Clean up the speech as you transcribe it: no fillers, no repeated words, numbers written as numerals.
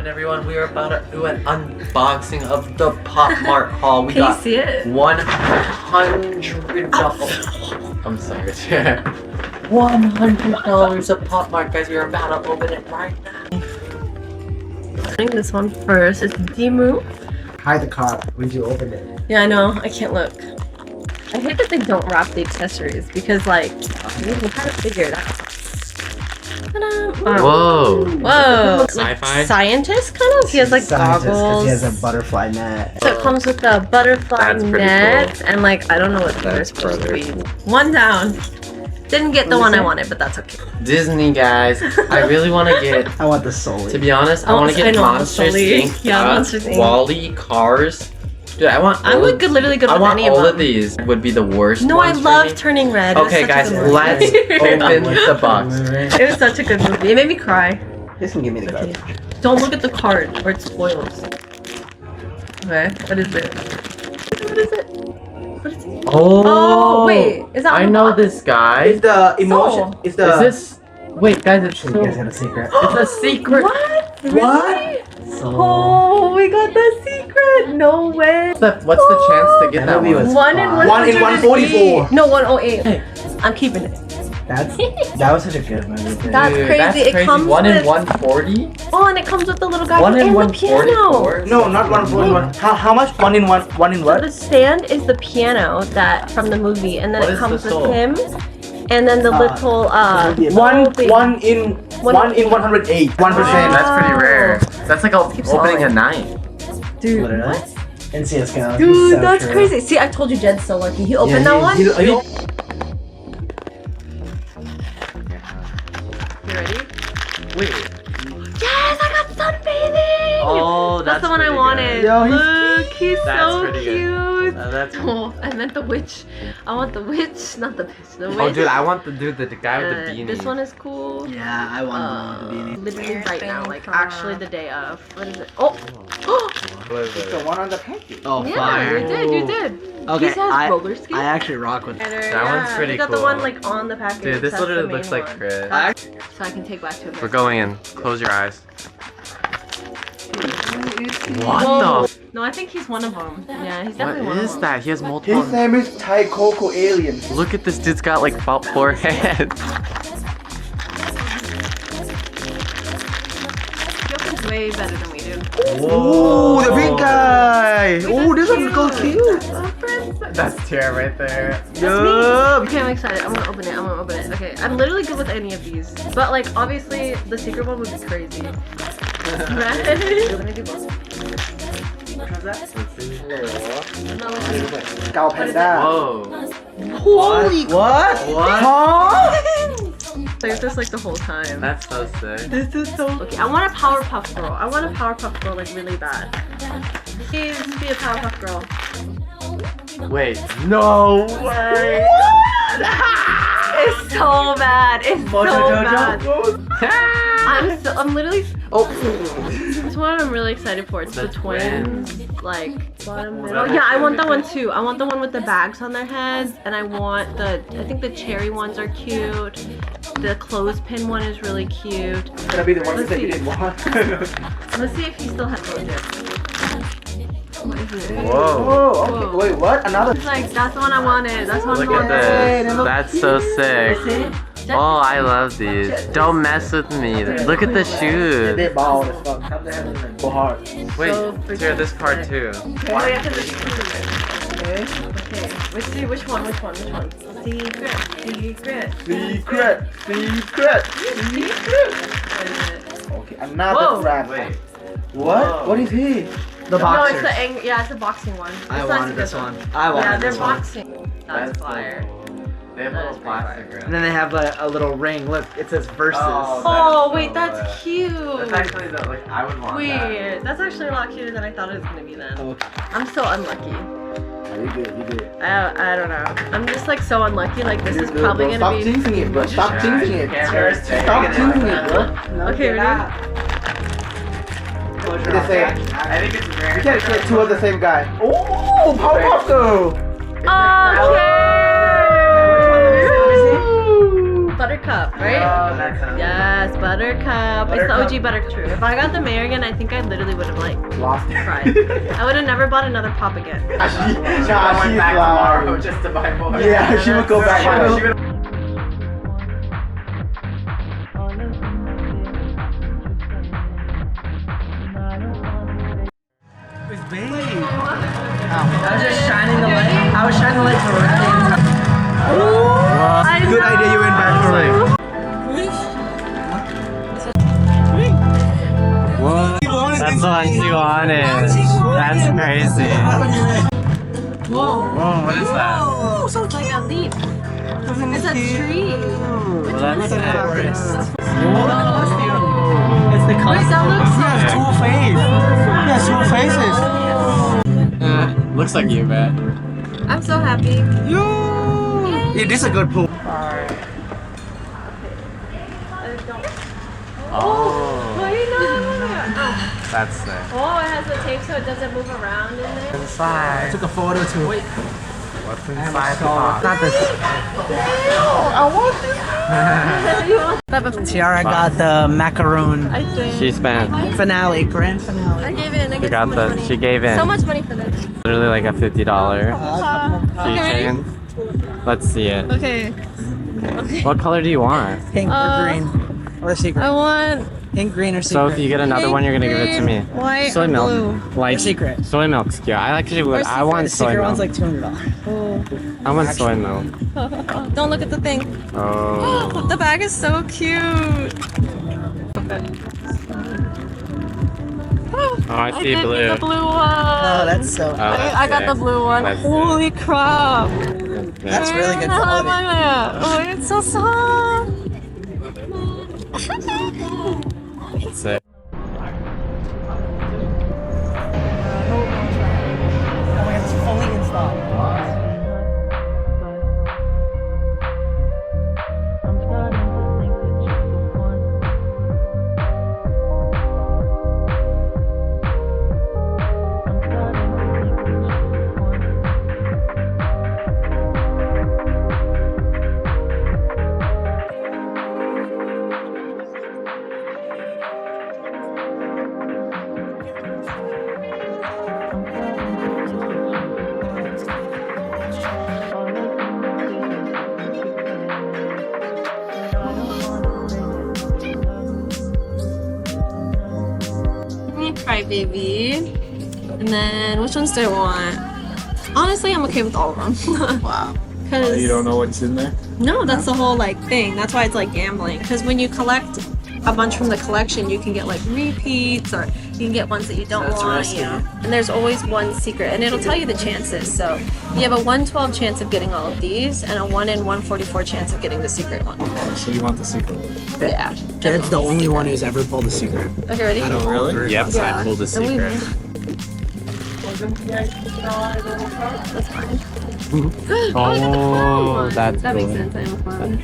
happened, everyone? We are about to do an unboxing of the Pop Mart haul. We got see it? $100. I'm sorry. $100 of Pop Mart, guys. We are about to open it right now. Opening this one first. It's Dimu. Hide the card when you open it. Yeah, I know. I can't look. I hate that they don't wrap the accessories because, like, you can kind of figure it out. Whoa. Whoa. Sci-fi? Like, scientist, kind of? He has, like, Scientist, 'cause goggles. he has a butterfly net. So it comes with a butterfly That's pretty net, cool. and, like, I don't know what they're supposed to be. One down. Didn't get the one I wanted, but that's okay. Disney, guys. I really want to get... I want the Sully. To be honest, I want to get Monsters Inc. Yeah, Monsters Inc. Wall-E, Cars. Dude, I want. I'm good, literally good with any of them. all of these. Would be the worst. No, I ones for love me. Turning Red. It was Okay, such a guys, good movie. let's open the box. It was such a good movie. It made me cry. This can give me the garbage. Don't look at the card or it spoils. Okay, what is it? What is it? What is it? Oh, wait, is that I on the know box? this guy. It's the emotion. Soul. It's the. Is this? Wait, guys, it's You guys have a secret. It's a secret. What? What? Really? So. Oh, we got the secret! No way! What's the chance to get that That movie one? was- 1 in 1 in 144. No, 108. I'm keeping it. That was such a good movie. Too. That's Dude, crazy. That's It crazy. comes 1 in with- 140. Oh, and it comes with the little guy 1 in and the piano. 144. No, not 141. How much? 1 in 1. 1 in So what? the stand is the piano that from the movie, and then What it is comes the with soul? him, and then the little One thing. in 108. 1%. That's pretty rare. That's like keep opening a solid. 9. Dude, Literally. what? In CSGO. Dude, so that's true. crazy. See, I told you Jed's so lucky. He Yeah, opened that one. he- You ready? Wait. Yes, I got sunbathing! Oh, that's the one I pretty wanted. good. Yo, he's Look, he's That's so pretty good. cute. That's. Oh, I meant the witch. I want the witch, not the bitch. The witch. Oh, dude, I want the guy with the beanie. This one is cool. Yeah, I want the beanie. Literally right now, like actually the day of. What is it? Oh! What is It's the it? one on the package. Oh, Yeah, fire. you did, you did. Okay, He has roller skates. I actually rock with it. That one's pretty You got the cool. one like on the package. Dude, this that's the literally main looks like one. Chris. So I can take back to him. We're going in. Close your eyes. Whoa. What the? No, I think he's one of them. Yeah, he's What definitely one of is them. that? He has multiple. His name is Thai Coco Alien. Look at this dude's got like about 4 heads. He opens way better than we do. Ooh, the big guy. Ooh, this one's so cute. That's Tara right there. Yup. Okay, I'm excited. I'm gonna open it. I'm gonna open it. Okay, I'm literally good with any of these. But like, obviously, the secret one would be crazy. Right? Let me do both. No, let's see. Cow Panda. Whoa. Holy what? What? Huh? There's this like the whole time. That's so sick. This is so. Okay, I want a Powerpuff Girl. I want a Powerpuff Girl like really bad. Please be a Powerpuff Girl. Wait. No way. It's so bad. It's so bad. I'm literally. Oh. This one I'm really excited for. It's the The twins. Like bottom middle. Whatever. Yeah, I want that one too. I want the one with the bags on their heads, and I want the. I think the cherry ones are cute. The clothespin one is really cute. Gonna be the one Let's that you see. didn't want. Let's see if he still has mojo. What is it? Whoa. Oh, okay. Whoa. Wait, what? Another? It's like that's the one I wanted. That's the one I Look at wanted. this. That's so sick. Oh, I love these. Don't mess with me. Look at the They shoes. bald as fuck. Go hard. Wait, So Tara, this card too. Okay. Okay. Let's see which one. Which one? Secret. Secret. Secret. Secret. What is it? Okay, another Whoa. crab. Wait. What? Whoa. What is he? The No, boxers. it's the yeah, it's a boxing one. I It's wanted not this good one. though. I Yeah, wanted they're this one. boxing. That's That's fire. They have That little is pretty plastic And then they have a little ring. Look, it says versus. Oh, Oh That's wait, so that's lit. cute. That's actually the, like, I would want that. Weird. That's actually a lot cuter than I thought it was gonna be then. Okay. I'm so unlucky. You good, you good. I don't know. I'm just like so unlucky. Like this is You're good, probably bro. gonna Stop be. teasing it, bro. Stop Yeah, teasing you it. can't Stop just take teasing it it, like bro. Okay, ready? The same. I think it's rare. You can't get two of the same guy. Oh, Powerpuff Girl. Okay. Buttercup. Buttercup, right? Oh, that's Yes, Buttercup. It's the OG Buttercup. True. If I got the Marigan, I think I literally would have like lost it. cried. I would have never bought another pop again. She went back tomorrow just to buy more. Yeah, she would go back. She would- I was just shining the light. I was shining the light to the entire Good idea you went back for it. That's the one she wanted. That's crazy. Whoa, what is that? Oh, so it's like a leaf. It's a tree. Well, that's it. It's the color. Wait, that looks like Two faces. Yeah, two faces. Looks like you, man. I'm so happy. Yeah, this is a good pool. Oh, Wait, no. that's sick. Oh, it has the tape so it doesn't move around in there. Inside. Took a photo too. Wait. What's inside the box? Not this. Tiara got the macaroon I did. She spent. finale, grand finale. I gave in. I She gave got so much the. money. She gave in. So much money for this. Literally like a $50 keychain. Let's see it. Okay. What color do you want? Pink or green? Or secret? I want Pink, green, or So secret? if you get another one, you're gonna give it to me. white Soy or milk. blue. Like secret. Soy milk's cute. I actually would. I want The soy secret milk. one's like $200. I want soy milk. Don't look at the thing. Oh. The bag is so cute. Oh, I see did blue. The blue one. Oh, that's so. Oh, that's I got sick. the blue one. That's Holy crap. That's really good Oh quality. my god. Oh, it's so soft. That's sick. It's fully installed. Crybaby. And then which ones do I want? Honestly, I'm okay with all of them. Wow. Because You don't know what's in there? no, that's the whole like thing. That's why it's like gambling. Because when you collect a bunch from the collection, you can get like repeats, or you can get ones that you don't want. You know. And there's always one secret, and it'll tell you the chances. So you have a 1/12 chance of getting all of these, and a 1 in 144 chance of getting the secret one. So you want the secret? Yeah. Jared's the only one who's ever pulled a secret. Okay, ready? Really? Yep, Yeah. I pulled a And we- secret. That's fine. Oh, that's That makes cool. sense. I am a clown.